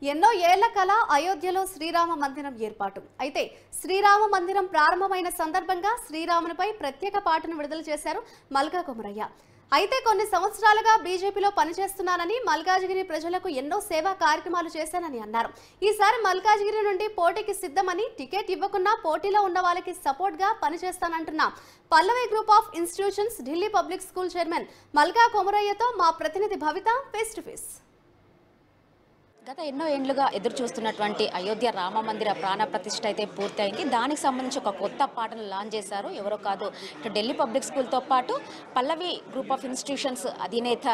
ఎన్నో ఏళ్ల కల అయోధ్యలో శ్రీరామ మందిరం ఏర్పాటు. అయితే శ్రీరామ మందిరం ప్రారంభమైన సందర్భంగా శ్రీరామునిపై ప్రత్యేక పాటను విడుదల చేశారు మల్కా కొమరయ్య. అయితే కొన్ని సంవత్సరాలుగా బీజేపీలో పనిచేస్తున్నానని, మల్కాజిగిరి ప్రజలకు ఎన్నో సేవా కార్యక్రమాలు చేశానని అన్నారు. ఈసారి మల్కాజిగిరి నుండి పోటీకి సిద్ధమని, టికెట్ ఇవ్వకున్నా పోటీలో ఉన్న వాళ్ళకి సపోర్ట్ గా పనిచేస్తానంటున్న Pallavi group of institutions Delhi public school chairman Malka కొమరయ్యతో మా ప్రతినిధి భవిత ఫేస్ టు ఫేస్. గత ఎన్నో ఏండ్లుగా ఎదురు చూస్తున్నటువంటి అయోధ్య రామ మందిర ప్రాణ ప్రతిష్ఠ అయితే పూర్తయింది. దానికి సంబంధించి ఒక కొత్త పాటను లాంచ్ చేశారు. ఎవరో కాదు, ఇటు ఢిల్లీ పబ్లిక్ స్కూల్తో పాటు పల్లవి గ్రూప్ ఆఫ్ ఇన్స్టిట్యూషన్స్ అధినేత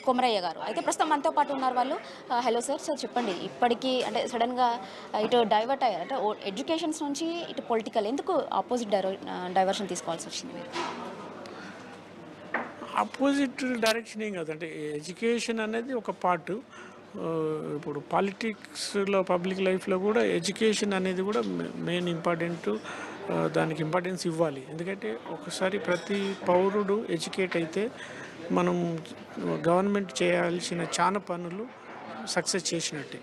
కొమరయ్య గారు అయితే ప్రస్తుతం మనతో పాటు ఉన్నారు. వాళ్ళు హలో సార్ చెప్పండి, ఇప్పటికీ అంటే సడన్గా ఇటు డైవర్ట్ అయ్యారు, అంటే ఎడ్యుకేషన్స్ నుంచి ఇటు పొలిటికల్, ఎందుకు ఆపోజిట్ డైవర్షన్ తీసుకోవాల్సి వచ్చింది మీరు? ఆపోజిట్ డైరెక్షన్ ఏం కాదు, అంటే ఎడ్యుకేషన్ అనేది ఒక పార్ట్. ఇప్పుడు పాలిటిక్స్లో, పబ్లిక్ లైఫ్లో కూడా ఎడ్యుకేషన్ అనేది కూడా మెయిన్ ఇంపార్టెంట్. దానికి ఇంపార్టెన్స్ ఇవ్వాలి. ఎందుకంటే ఒకసారి ప్రతి పౌరుడు ఎడ్యుకేట్ అయితే మనం గవర్నమెంట్ చేయాల్సిన చాలా పనులు సక్సెస్ చేసినట్టే.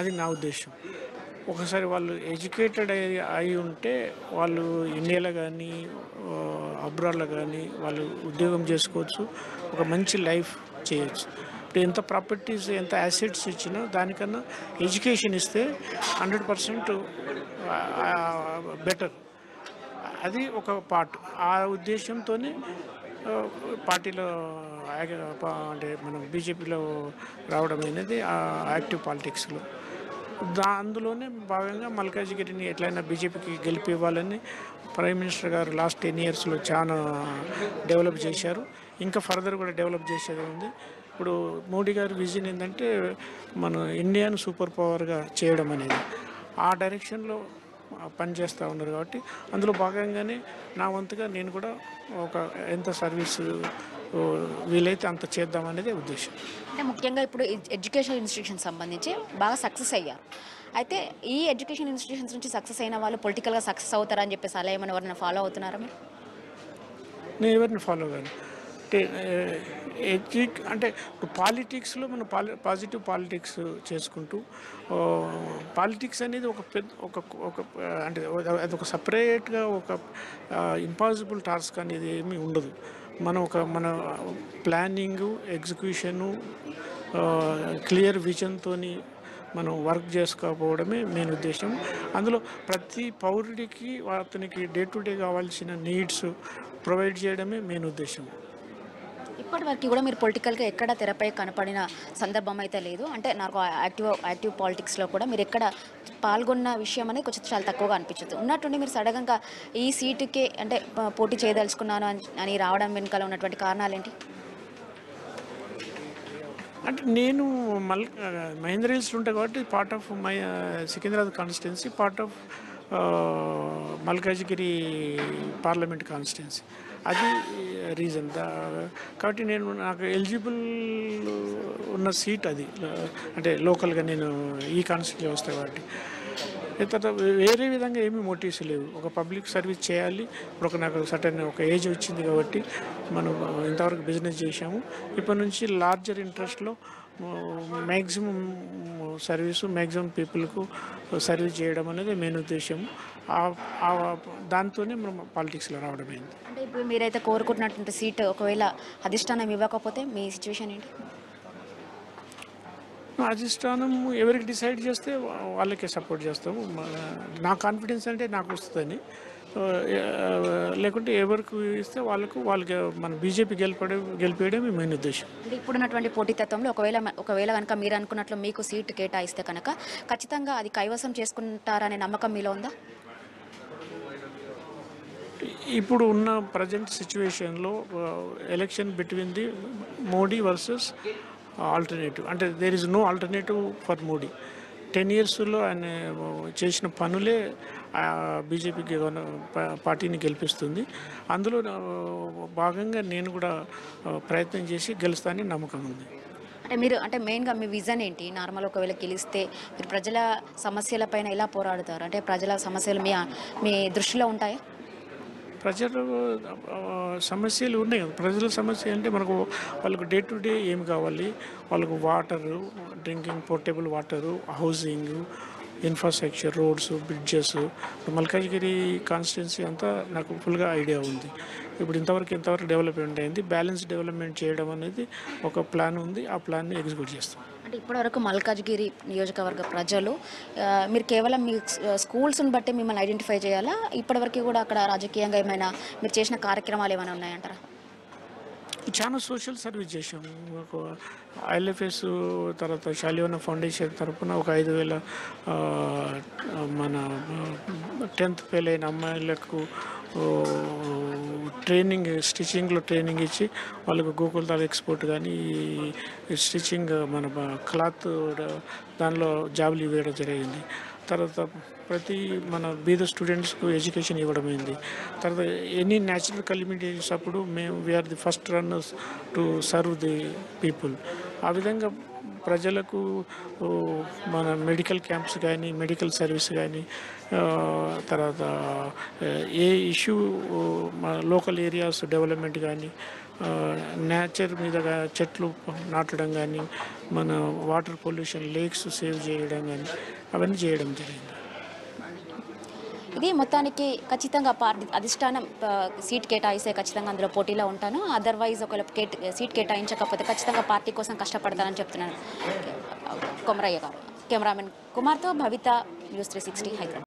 అది నా ఉద్దేశం. ఒకసారి వాళ్ళు ఎడ్యుకేటెడ్ అయి ఉంటే వాళ్ళు ఇండియాలో కానీ అబ్రాడ్లో కానీ వాళ్ళు ఉద్యోగం చేసుకోవచ్చు, ఒక మంచి లైఫ్ చేయొచ్చు. ఎంత ప్రాపర్టీస్, ఎంత యాసెట్స్ ఇచ్చినా దానికన్నా ఎడ్యుకేషన్ ఇస్తే 100% బెటర్. అది ఒక పార్ట్. ఆ ఉద్దేశంతోనే పార్టీలో అంటే మనం బీజేపీలో రావడం అనేది యాక్టివ్ పాలిటిక్స్లో. అందులోనే భాగంగా మల్కాజిగిరిని ఎట్లయినా బీజేపీకి గెలిపివ్వాలని ప్రైమ్ మినిస్టర్ గారు లాస్ట్ 10 yearsలో చాలా డెవలప్ చేశారు. ఇంకా ఫర్దర్ కూడా డెవలప్ చేసేది ఉంది. ఇప్పుడు మోడీ గారి విజన్ ఏంటంటే మన ఇండియాను సూపర్ పవర్గా చేయడం అనేది. ఆ డైరెక్షన్లో పనిచేస్తూ ఉన్నారు. కాబట్టి అందులో భాగంగానే నా వంతుగా నేను కూడా ఒక ఎంత సర్వీస్ వీలైతే అంత చేద్దామనేది ఉద్దేశం. అంటే ముఖ్యంగా ఇప్పుడు ఎడ్యుకేషన్ ఇన్స్టిట్యూషన్ సంబంధించి బాగా సక్సెస్ అయ్యారు. అయితే ఈ ఎడ్యుకేషన్ ఇన్స్టిట్యూషన్స్ నుంచి సక్సెస్ అయిన వాళ్ళు పొలిటికల్గా సక్సెస్ అవుతారని చెప్పేసి అలా ఏమైనా ఎవరైనా ఫాలో అవుతున్నారా మీరు? నేను ఎవరిని ఫాలో కాను. అంటే పాలిటిక్స్లో మనం పాజిటివ్ పాలిటిక్స్ చేసుకుంటూ, పాలిటిక్స్ అనేది ఒక పెద్ద ఒక అంటే అది ఒక సపరేట్గా ఒక ఇంపాసిబుల్ టాస్క్ అనేది ఏమీ ఉండదు. మన ప్లానింగు, ఎగ్జిక్యూషను, క్లియర్ విజన్తోని మనం వర్క్ చేసుకోకపోవడమే మెయిన్ ఉద్దేశం. అందులో ప్రతి పౌరుడికి అతనికి డే టు డే కావాల్సిన నీడ్స్ ప్రొవైడ్ చేయడమే మెయిన్ ఉద్దేశం. ఇప్పటి వరకు కూడా మీరు పొలిటికల్గా ఎక్కడ తెరపై కనపడిన సందర్భం అయితే లేదు. అంటే నాకు యాక్టివ్ పాలిటిక్స్లో కూడా మీరు ఎక్కడ పాల్గొన్న విషయం అనేది కొంచెం చాలా తక్కువగా అనిపించదు. ఉన్నట్టుండి మీరు సడన్గా ఈ సీటుకే అంటే పోటీ చేయదలుచుకున్నాను అని రావడం వెనుకాల ఉన్నటువంటి కారణాలు ఏంటి? అంటే నేను మహేంద్ర హిల్స్లో ఉంటాను కాబట్టి part of my Secunderabad constituency, part of Malkajgiri parliament constituency. అది రీజన్. కాబట్టి నాకు ఎలిజిబుల్ ఉన్న సీట్ అది. అంటే లోకల్గా నేను ఈ కాన్స్టిట్యూన్సీ వస్తాను కాబట్టి. తర్వాత వేరే విధంగా ఏమీ మోటివ్స్ లేవు. ఒక పబ్లిక్ సర్వీస్ చేయాలి. ఇప్పుడు నాకు సర్టెన్ ఒక ఏజ్ వచ్చింది కాబట్టి మనం ఇంతవరకు బిజినెస్ చేసాము. ఇప్పటి నుంచి లార్జర్ ఇంట్రెస్ట్లో మ్యాక్సిమం సర్వీసు, మ్యాక్సిమం పీపుల్కు సర్వీస్ చేయడం అనేది మెయిన్ ఉద్దేశం. దాంతోనే మనం పాలిటిక్స్లో రావడం అయింది. అంటే ఇప్పుడు మీరైతే కోరుకుంటున్నటువంటి సీట్ ఒకవేళ అధిష్టానం ఇవ్వకపోతే మీ సిచ్యువేషన్ ఏంటి? అధిష్టానం ఎవరికి డిసైడ్ చేస్తే వాళ్ళకే సపోర్ట్ చేస్తాము. నా కాన్ఫిడెన్స్ అంటే నాకు వస్తుందని, లేకుంటే ఎవరికి ఇస్తే వాళ్ళకి మన బీజేపీ గెలిపేయడమే మెయిన్ ఉద్దేశం. అంటే ఇప్పుడున్నటువంటి పోటీతత్వంలో ఒకవేళ కనుక మీరు అనుకున్నట్లు మీకు సీట్ కేటాయిస్తే కనుక ఖచ్చితంగా అది కైవసం చేసుకుంటారనే నమ్మకం మీలో ఉందా? ఇప్పుడు ఉన్న ప్రజెంట్ సిచ్యువేషన్లో election between the Modi versus alternative, అంటే there is no alternative for Modi. 10 yearsలో ఆయన చేసిన పనులే బీజేపీకి పార్టీని గెలిపిస్తుంది. అందులో భాగంగా నేను కూడా ప్రయత్నం చేసి గెలుస్తానని నమ్మకం ఉంది. అంటే మీరు అంటే మెయిన్గా మీ విజన్ ఏంటి? నార్మల్ ఒకవేళ గెలిస్తే మీరు ప్రజల సమస్యలపైన ఎలా పోరాడుతారు? అంటే ప్రజల సమస్యలు మీ దృష్టిలో ఉంటాయా? ప్రజలు సమస్యలు ఉన్నాయి కదా. ప్రజల సమస్య అంటే మనకు వాళ్ళకు డే టు డే ఏం కావాలి, వాళ్ళకు water, drinking portable water, housing, infrastructure, roads, bridges. Malkajgiri constituency అంతా నాకు ఫుల్గా ఐడియా ఉంది. ఇప్పుడు ఇంతవరకు డెవలప్మెంట్ అయింది. బ్యాలెన్స్ డెవలప్మెంట్ చేయడం అనేది ఒక ప్లాన్ ఉంది. ఆ ప్లాన్ని ఎగ్జిక్యూట్ చేస్తాం. అంటే ఇప్పటివరకు మల్కాజ్గిరి నియోజకవర్గ ప్రజలు మీరు కేవలం మీ స్కూల్స్ని బట్టి మిమ్మల్ని ఐడెంటిఫై చేయాలా? ఇప్పటివరకు కూడా అక్కడ రాజకీయంగా ఏమైనా మీరు చేసిన కార్యక్రమాలు ఏమైనా ఉన్నాయంటారా? చాలా సోషల్ సర్వీస్ చేశాము. ఒక ఐఎల్ఎఫ్ఎస్ తర్వాత శాలివాన ఫౌండేషన్ తరఫున ఒక 5,000 మన 10th ఫెయిల్ అయిన అమ్మాయిలకు ట్రైనింగ్, స్టిచ్చింగ్లో ట్రైనింగ్ ఇచ్చి వాళ్ళకు గోకుల్తాల్ ఎక్స్పోర్ట్ కానీ స్టిచ్చింగ్ మన క్లాత్ దానిలో జాబులు ఇవ్వడం జరిగింది. తర్వాత ప్రతి మన బీద స్టూడెంట్స్కు ఎడ్యుకేషన్ ఇవ్వడమైంది. తర్వాత ఎనీ న్యాచురల్ కలిమిటీస్ అప్పుడు we are the first runners to serve the people. ఆ విధంగా ప్రజలకు మన మెడికల్ క్యాంప్స్ కానీ, మెడికల్ సర్వీస్ కానీ, తర్వాత ఏ ఇష్యూ మన లోకల్ ఏరియాస్ డెవలప్మెంట్ కానీ, నేచర్ మీద చెట్లు నాటడం కానీ, మన వాటర్ పొల్యూషన్, లేక్స్ సేవ్ చేయడం కానీ అవన్నీ చేయడం జరిగింది. ఇది మొత్తానికి ఖచ్చితంగా పార్టీ అధిష్టానం సీట్ కేటాయిస్తే ఖచ్చితంగా అందులో పోటీలో ఉంటాను. అదర్వైజ్ ఒకవేళ సీట్ కేటాయించకపోతే ఖచ్చితంగా పార్టీ కోసం కష్టపడతానని చెప్తున్నాను కొమరయ్య గారు. కెమెరామెన్ కుమార్తో భవిత, న్యూస్ 360 హైదరాబాద్.